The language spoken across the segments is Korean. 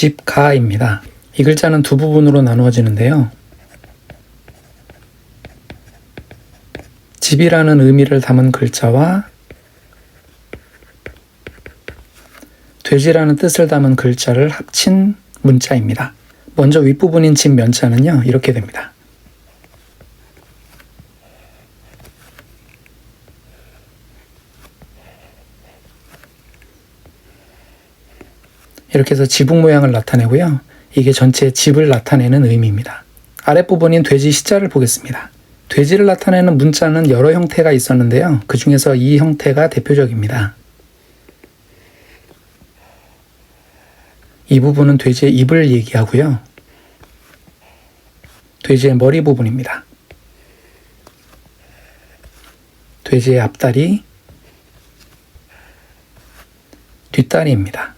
집가입니다. 이 글자는 두 부분으로 나누어지는데요. 집이라는 의미를 담은 글자와 돼지라는 뜻을 담은 글자를 합친 문자입니다. 먼저 윗부분인 집 면자는요, 이렇게 됩니다. 이렇게 해서 지붕 모양을 나타내고요. 이게 전체 집을 나타내는 의미입니다. 아랫부분인 돼지 시자를 보겠습니다. 돼지를 나타내는 문자는 여러 형태가 있었는데요. 그 중에서 이 형태가 대표적입니다. 이 부분은 돼지의 입을 얘기하고요. 돼지의 머리 부분입니다. 돼지의 앞다리, 뒷다리입니다.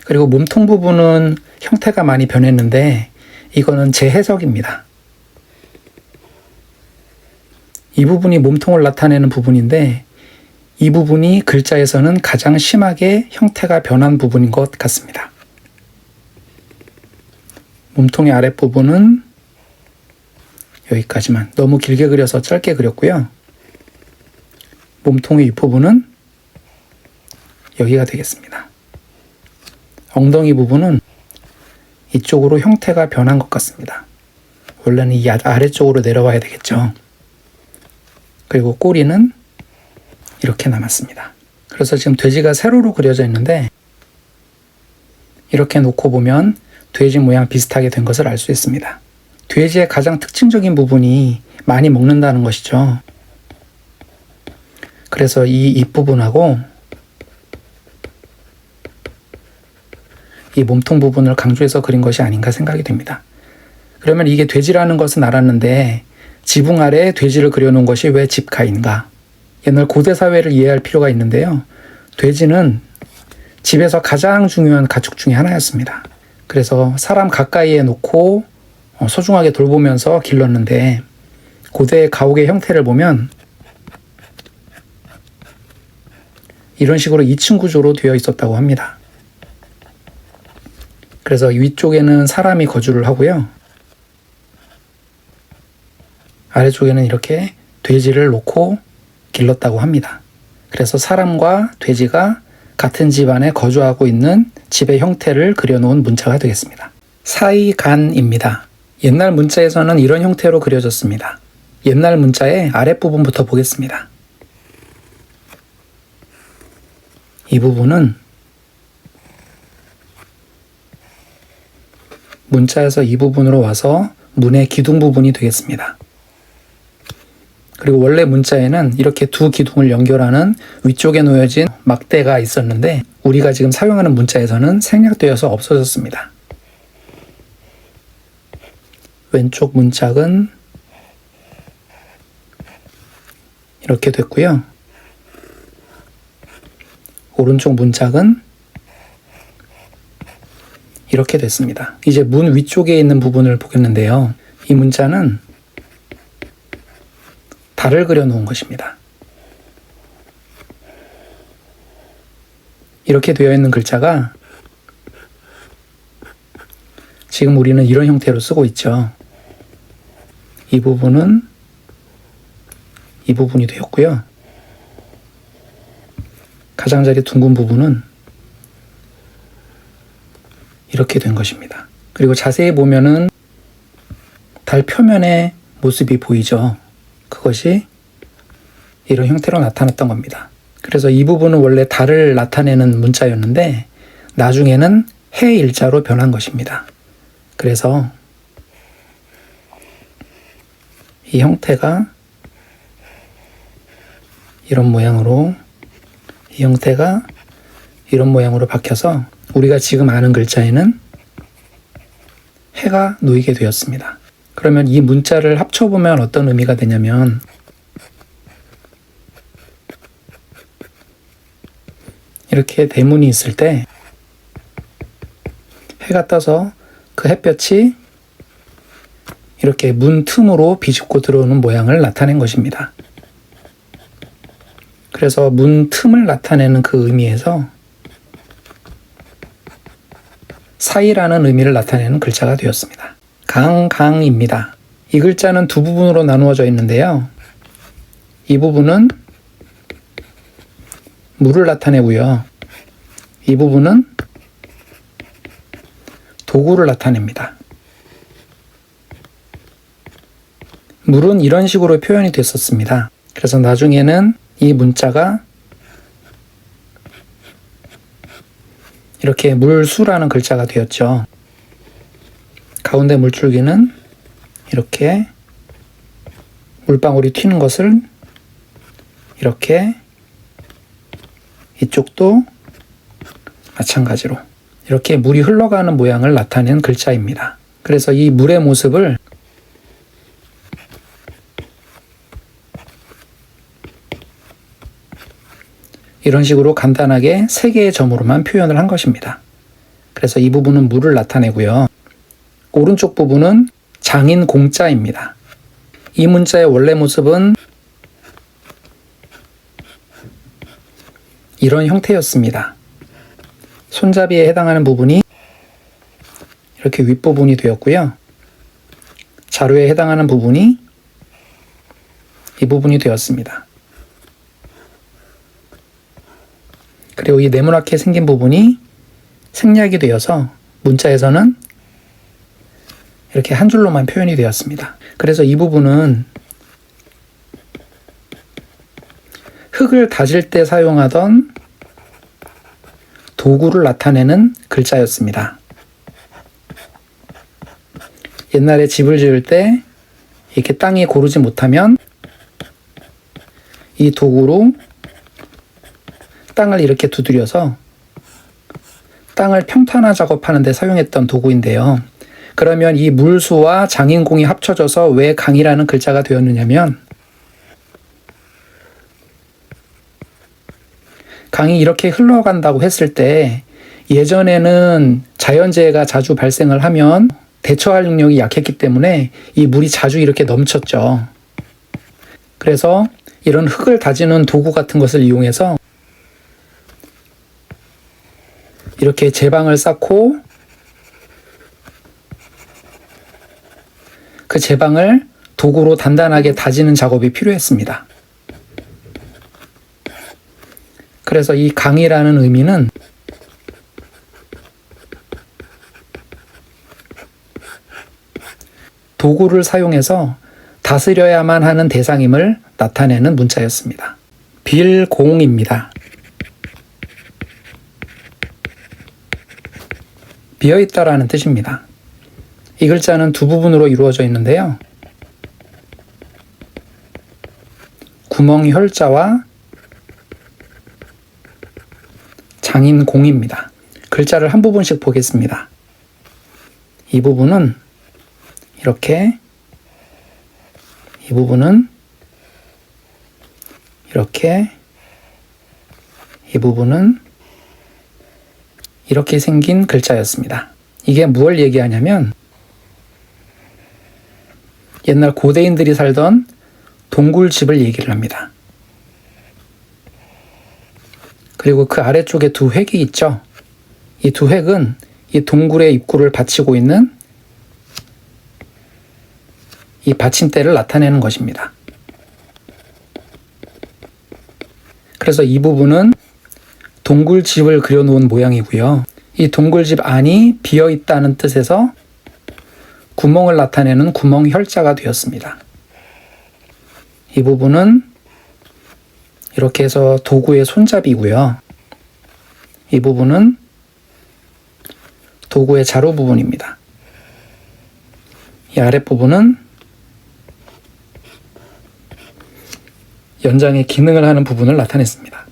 그리고 몸통 부분은 형태가 많이 변했는데 이거는 제 해석입니다. 이 부분이 몸통을 나타내는 부분인데 이 부분이 글자에서는 가장 심하게 형태가 변한 부분인 것 같습니다. 몸통의 아랫부분은 여기까지만, 너무 길게 그려서 짧게 그렸고요. 몸통의 윗부분은 여기가 되겠습니다. 엉덩이 부분은 이쪽으로 형태가 변한 것 같습니다. 원래는 이 아래쪽으로 내려와야 되겠죠. 그리고 꼬리는 이렇게 남았습니다. 그래서 지금 돼지가 세로로 그려져 있는데 이렇게 놓고 보면 돼지 모양 비슷하게 된 것을 알 수 있습니다. 돼지의 가장 특징적인 부분이 많이 먹는다는 것이죠. 그래서 이 입부분하고 이 몸통 부분을 강조해서 그린 것이 아닌가 생각이 됩니다. 그러면 이게 돼지라는 것은 알았는데 지붕 아래에 돼지를 그려놓은 것이 왜 집가인가? 옛날 고대 사회를 이해할 필요가 있는데요. 돼지는 집에서 가장 중요한 가축 중에 하나였습니다. 그래서 사람 가까이에 놓고 소중하게 돌보면서 길렀는데 고대의 가옥의 형태를 보면 이런 식으로 2층 구조로 되어 있었다고 합니다. 그래서 위쪽에는 사람이 거주를 하고요. 아래쪽에는 이렇게 돼지를 놓고 길렀다고 합니다. 그래서 사람과 돼지가 같은 집 안에 거주하고 있는 집의 형태를 그려놓은 문자가 되겠습니다. 사이간입니다. 옛날 문자에서는 이런 형태로 그려졌습니다. 옛날 문자의 아랫부분부터 보겠습니다. 이 부분은 문자에서 이 부분으로 와서 문의 기둥 부분이 되겠습니다. 그리고 원래 문자에는 이렇게 두 기둥을 연결하는 위쪽에 놓여진 막대가 있었는데 우리가 지금 사용하는 문자에서는 생략되어서 없어졌습니다. 왼쪽 문짝은 이렇게 됐고요. 오른쪽 문짝은 이렇게 됐습니다. 이제 문 위쪽에 있는 부분을 보겠는데요. 이 문자는 달을 그려놓은 것입니다. 이렇게 되어 있는 글자가 지금 우리는 이런 형태로 쓰고 있죠. 이 부분은 이 부분이 되었고요. 가장자리 둥근 부분은 이렇게 된 것입니다. 그리고 자세히 보면은 달 표면의 모습이 보이죠. 그것이 이런 형태로 나타났던 겁니다. 그래서 이 부분은 원래 달을 나타내는 문자였는데 나중에는 해 일자로 변한 것입니다. 그래서 이 형태가 이런 모양으로, 이 형태가 이런 모양으로 바뀌어서 우리가 지금 아는 글자에는 해가 놓이게 되었습니다. 그러면 이 문자를 합쳐보면 어떤 의미가 되냐면 이렇게 대문이 있을 때 해가 떠서 그 햇볕이 이렇게 문 틈으로 비집고 들어오는 모양을 나타낸 것입니다. 그래서 문 틈을 나타내는 그 의미에서 사이라는 의미를 나타내는 글자가 되었습니다. 강입니다. 이 글자는 두 부분으로 나누어져 있는데요. 이 부분은 물을 나타내고요. 이 부분은 도구를 나타냅니다. 물은 이런 식으로 표현이 됐었습니다. 그래서 나중에는 이 문자가 이렇게 물수라는 글자가 되었죠. 가운데 물줄기는 이렇게 물방울이 튀는 것을 이렇게, 이쪽도 마찬가지로 이렇게 물이 흘러가는 모양을 나타낸 글자입니다. 그래서 이 물의 모습을 이런 식으로 간단하게 3개의 점으로만 표현을 한 것입니다. 그래서 이 부분은 물을 나타내고요. 오른쪽 부분은 장인 공자입니다. 이 문자의 원래 모습은 이런 형태였습니다. 손잡이에 해당하는 부분이 이렇게 윗부분이 되었고요. 자루에 해당하는 부분이 이 부분이 되었습니다. 그리고 이 네모나게 생긴 부분이 생략이 되어서 문자에서는 이렇게 한 줄로만 표현이 되었습니다. 그래서 이 부분은 흙을 다질 때 사용하던 도구를 나타내는 글자였습니다. 옛날에 집을 지을 때 이렇게 땅이 고르지 못하면 이 도구로 땅을 이렇게 두드려서 땅을 평탄화 작업하는 데 사용했던 도구인데요. 그러면 이 물수와 장인공이 합쳐져서 왜 강이라는 글자가 되었느냐면, 강이 이렇게 흘러간다고 했을 때 예전에는 자연재해가 자주 발생을 하면 대처할 능력이 약했기 때문에 이 물이 자주 이렇게 넘쳤죠. 그래서 이런 흙을 다지는 도구 같은 것을 이용해서 이렇게 제방을 쌓고 그 제방을 도구로 단단하게 다지는 작업이 필요했습니다. 그래서 이 강이라는 의미는 도구를 사용해서 다스려야만 하는 대상임을 나타내는 문자였습니다. 빌공입니다. 비어있다라는 뜻입니다. 이 글자는 두 부분으로 이루어져 있는데요. 구멍혈자와 장인공입니다. 글자를 한 부분씩 보겠습니다. 이 부분은 이렇게, 이 부분은 이렇게, 이 부분은 이렇게 생긴 글자였습니다. 이게 무엇을 얘기하냐면 옛날 고대인들이 살던 동굴집을 얘기를 합니다. 그리고 그 아래쪽에 두 획이 있죠. 이 두 획은 이 동굴의 입구를 받치고 있는 이 받침대를 나타내는 것입니다. 그래서 이 부분은 동굴집을 그려놓은 모양이고요. 이 동굴집 안이 비어있다는 뜻에서 구멍을 나타내는 구멍혈자가 되었습니다. 이 부분은 이렇게 해서 도구의 손잡이고요. 이 부분은 도구의 자루 부분입니다. 이 아랫부분은 연장의 기능을 하는 부분을 나타냈습니다.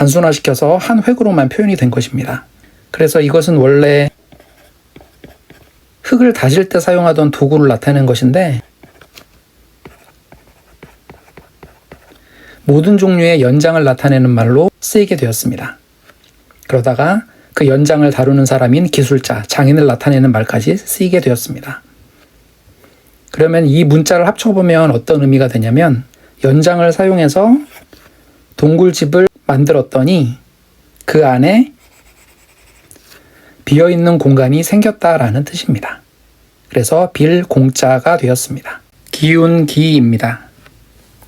단순화시켜서 한 획으로만 표현이 된 것입니다. 그래서 이것은 원래 흙을 다질 때 사용하던 도구를 나타낸 것인데 모든 종류의 연장을 나타내는 말로 쓰이게 되었습니다. 그러다가 그 연장을 다루는 사람인 기술자, 장인을 나타내는 말까지 쓰이게 되었습니다. 그러면 이 문자를 합쳐보면 어떤 의미가 되냐면 연장을 사용해서 동굴집을 만들었더니 그 안에 비어있는 공간이 생겼다라는 뜻입니다. 그래서 빌 공자가 되었습니다. 기운기입니다.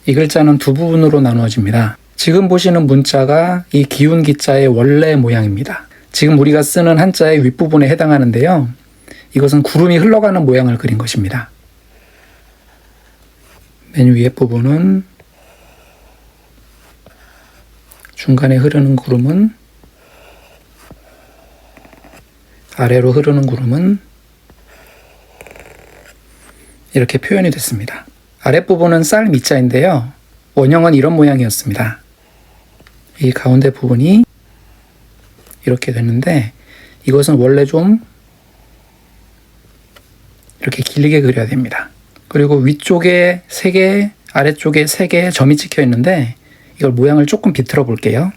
이 글자는 두 부분으로 나누어집니다. 지금 보시는 문자가 이 기운기자의 원래 모양입니다. 지금 우리가 쓰는 한자의 윗부분에 해당하는데요. 이것은 구름이 흘러가는 모양을 그린 것입니다. 맨 위에 부분은 중간에 흐르는 구름은, 아래로 흐르는 구름은 이렇게 표현이 됐습니다. 아랫부분은 쌀 밑자인데요. 원형은 이런 모양이었습니다. 이 가운데 부분이 이렇게 됐는데 이것은 원래 좀 이렇게 길게 그려야 됩니다. 그리고 위쪽에 3개, 아래쪽에 3개의 점이 찍혀 있는데 이걸 모양을 조금 비틀어 볼게요.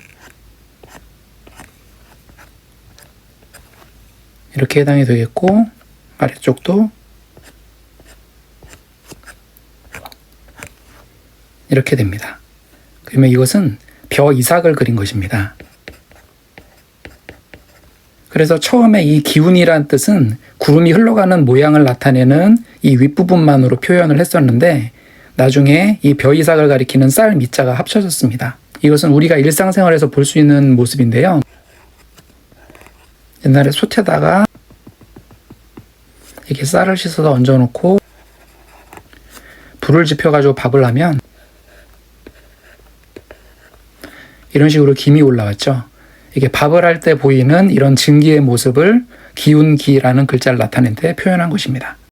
이렇게 해당이 되겠고 아래쪽도 이렇게 됩니다. 그러면 이것은 벼 이삭을 그린 것입니다. 그래서 처음에 이 기운이란 뜻은 구름이 흘러가는 모양을 나타내는 이 윗부분만으로 표현을 했었는데 나중에 이 벼 이삭을 가리키는 쌀 밑자가 합쳐졌습니다. 이것은 우리가 일상생활에서 볼 수 있는 모습인데요. 옛날에 솥에다가 이렇게 쌀을 씻어서 얹어놓고 불을 지펴가지고 밥을 하면 이런 식으로 김이 올라왔죠. 이게 밥을 할 때 보이는 이런 증기의 모습을 기운기라는 글자를 나타낸 데 표현한 것입니다.